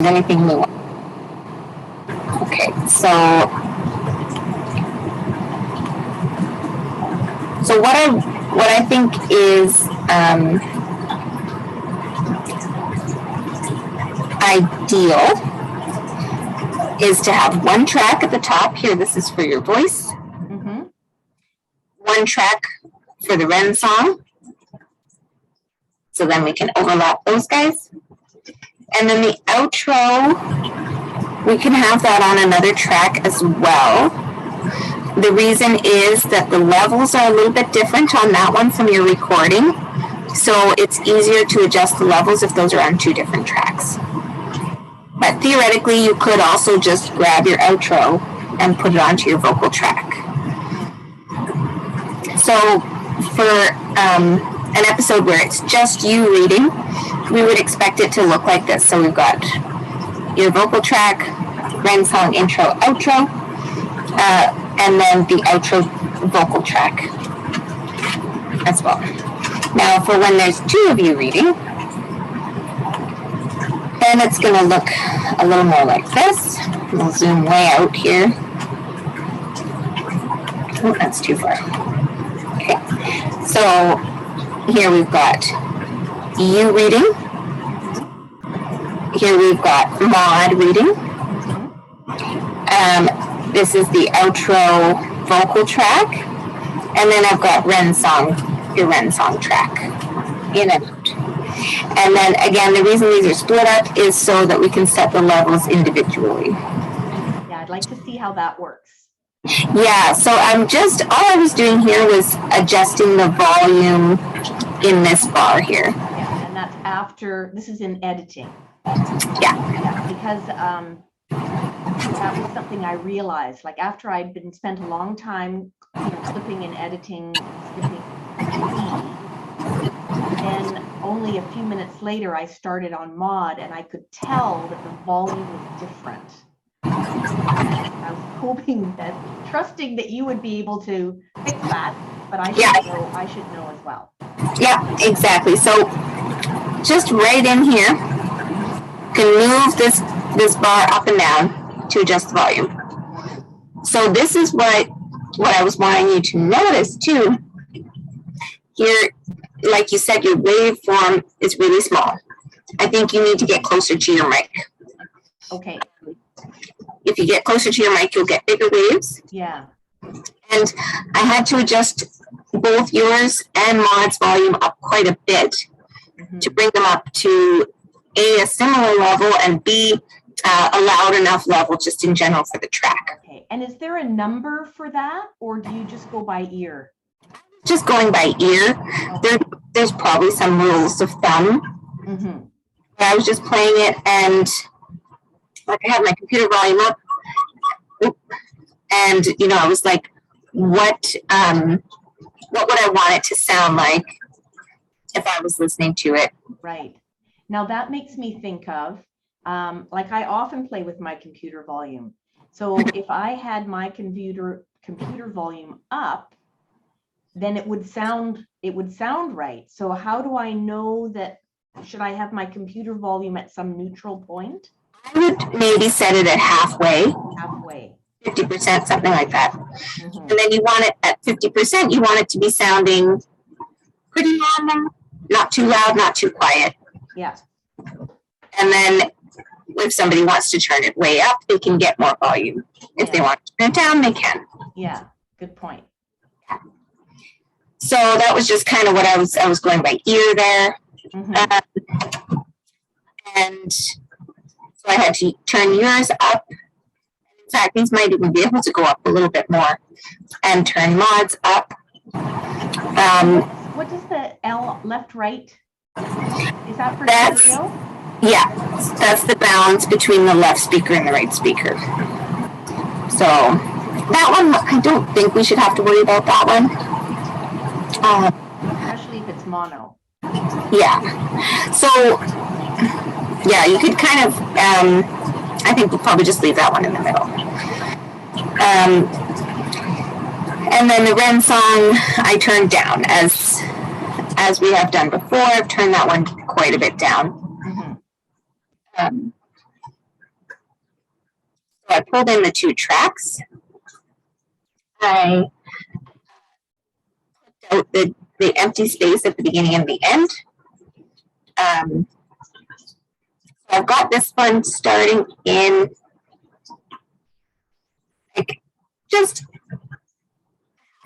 anything new. Okay, so what I think is ideal is to have one track at the top here. This is for your voice. Mm-hmm. One track for the wren song. So then we can overlap those guys. And then the outro, we can have that on another track as well. The reason is that the levels are a little bit different on that one from your recording. So it's easier to adjust the levels if those are on two different tracks. But theoretically, you could also just grab your outro and put it onto your vocal track. So for an episode where it's just you reading, we would expect it to look like this. So we've got your vocal track, wren song intro, outro, and then the outro vocal track as well. Now for when there's two of you reading, then it's going to look a little more like this. We'll zoom way out here. Oh, that's too far. Okay, so here we've got you reading. Here we've got Maud reading. This is the outro vocal track. And then I've got wren song, your wren song track in and out. And then again, the reason these are split up is so that we can set the levels individually. Yeah, I'd like to see how that works. Yeah, so all I was doing here was adjusting the volume in this bar here. Yeah, and that's after, this is in editing. Yeah. Because that was something I realized, like after I'd been spent a long time clipping and editing, skipping, then only a few minutes later I started on Maud and I could tell that the volume was different. I was hoping that, trusting that you would be able to fix that, but I should know as well. Yeah, exactly. So just right in here, you can move this bar up and down to adjust the volume. So this is what I was wanting you to notice too. Here, like you said, your waveform is really small. I think you need to get closer to your mic. Okay. If you get closer to your mic, you'll get bigger waves. Yeah. And I had to adjust both yours and Maud's volume up quite a bit to bring them up to a similar level and B, a loud enough level just in general for the track. Okay. And is there a number for that, or do you just go by ear? Just going by ear. Okay. There's probably some rules of thumb. Mm-hmm. I was just playing it, and like I had my computer volume up, and I was like, what would I want it to sound like if I was listening to it? Right. Now that makes me think of, like I often play with my computer volume. So if I had my computer volume up, then it would sound right. So how do I know that? Should I have my computer volume at some neutral point? I would maybe set it at halfway. Halfway. 50%, something like that. Mm-hmm. And then you want it at 50%, you want it to be sounding pretty normal, not too loud, not too quiet. Yeah. And then if somebody wants to turn it way up, they can get more volume. If they want to turn it down, they can. Yeah, good point. Yeah. So that was just kind of what I was going by ear there. Mm-hmm. And so I had to turn yours up. In fact, these might even be able to go up a little bit more and turn Maud's up. What does the L left, right? Is that for stereo? Yeah, that's the balance between the left speaker and the right speaker. So that one, I don't think we should have to worry about that one. Especially if it's mono. Yeah. So, yeah, you could kind of, I think we'll probably just leave that one in the middle. And then the wren song, I turned down as we have done before. I've turned that one quite a bit down. Mm-hmm. I pulled in the two tracks. I put out the empty space at the beginning and the end. So I've got this one starting in like just a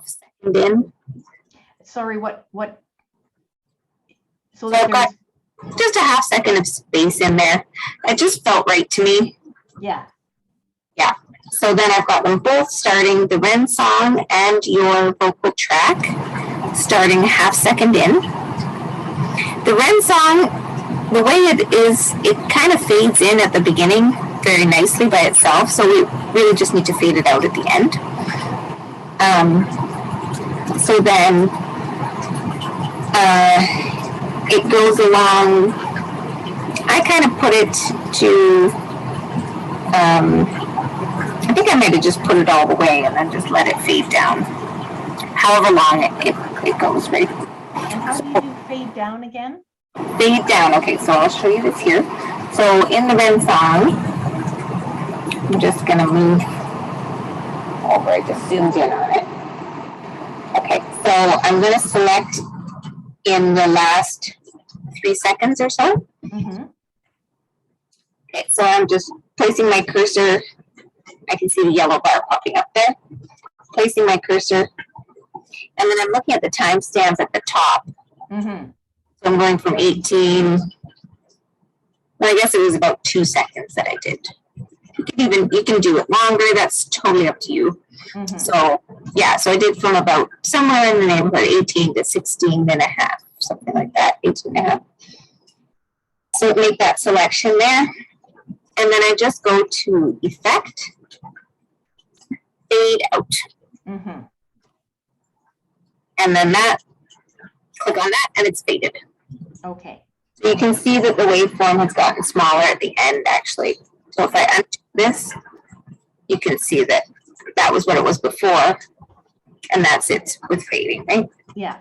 second in. Sorry, what? So So I've there's, got just a half second of space in there. It just felt right to me. yeah. Yeah. So then I've got them both starting, the wren song and your vocal track starting a half second in. The wren song, the way it is, it kind of fades in at the beginning very nicely by itself. So we really just need to fade it out at the end. So then it goes along. I kind of put it to, I think I might have just put it all the way and then just let it fade down. However long it goes, right? And how do you do fade down again? Fade down. Okay, so I'll show you this here. So in the wren song, I'm just going to move over. I just zoomed in on it. Okay, so I'm going to select in the last 3 seconds or so. Mm-hmm. Okay, so I'm just placing my cursor. I can see the yellow bar popping up there. Placing my cursor. And then I'm looking at the timestamp at the top. Mm-hmm. So I'm going from 18. Well, I guess it was about 2 seconds that I did. You can do it longer. That's totally up to you. Mm-hmm. So yeah, so I did from about somewhere in the neighborhood 18 to 16 and a half, something like that, 18 and a half. So make that selection there. And then I just go to Effect, Fade Out. Mm-hmm. And then click on that and it's faded. Okay. So you can see that the waveform has gotten smaller at the end actually. So if I undo this, you can see that that was what it was before. And that's it with fading, right? Yeah.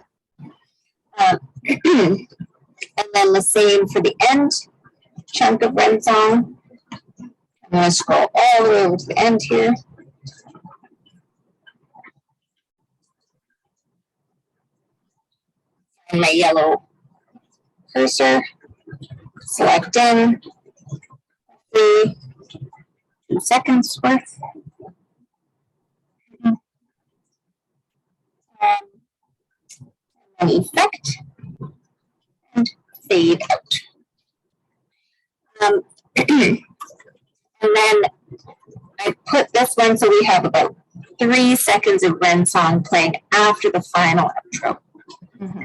And then the same for the end chunk of wren song. I'm going to scroll all the way over to the end here. And my yellow cursor, select in, 2 seconds worth. And effect and fade out. And then I put this one so we have about 3 seconds of wren song playing after the final outro. Mm-hmm.